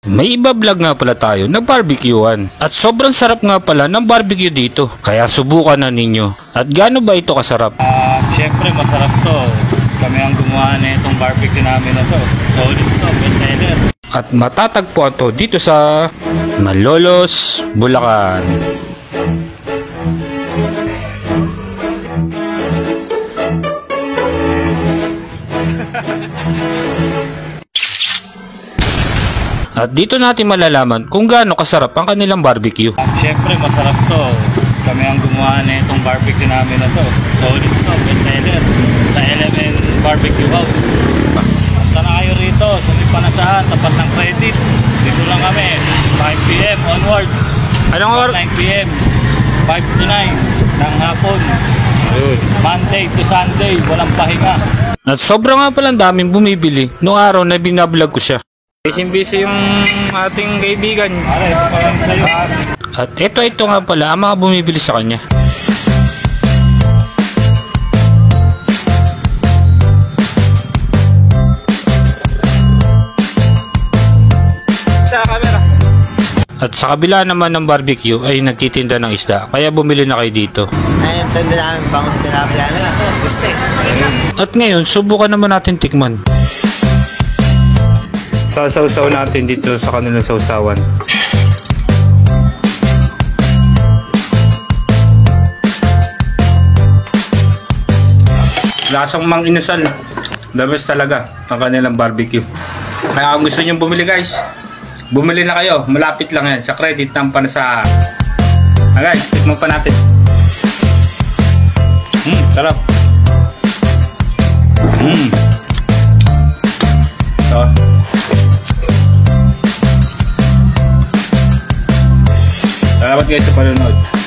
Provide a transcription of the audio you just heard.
May iba vlog nga pala tayo na barbecuean at sobrang sarap nga pala ng barbecue dito, kaya subukan na ninyo. At gaano ba ito kasarap? Siyempre masarap to. Kami ang gumawa na itong barbecue namin na to. Solid to, best seller. At matatagpuan to dito sa Malolos, Bulacan. At dito natin malalaman kung gaano kasarap ang kanilang barbecue. Siyempre masarap to. Kami ang gumawa na itong barbecue namin na to. Solid to, best seller. Sa Element Barbecue House. Punta na kayo rito sa may panasahan, tapat ng credit. Dito lang kami, 5 PM onwards. Anong oras? 9 PM, 5 to 9 ng hapon. Ayun. Monday to Sunday, walang pahinga. At sobrang nga palang daming bumibili noong araw na binablog ko siya. Busy yung ating kaibigan. Pare, ito pa lang sa'yo. At ito nga pala ang mga bumibili sa kanya. Sa camera. At sa kabila naman ng barbecue ay nagtitinda ng isda, kaya bumili na kayo dito. Ay, tanda namin bangus tilapia na lang. Gusto eh. At ngayon, subukan naman natin tikman. Sasawsaw natin dito sa kanilang sausawan. Lasang mang inasal. The best talaga ang kanilang barbecue. Kaya kung gusto nyo bumili guys, bumili na kayo. Malapit lang yan sa credit ng Panasahan. Guys, tikman pa natin. Sarap. Ito. Salamat guys sa panonood.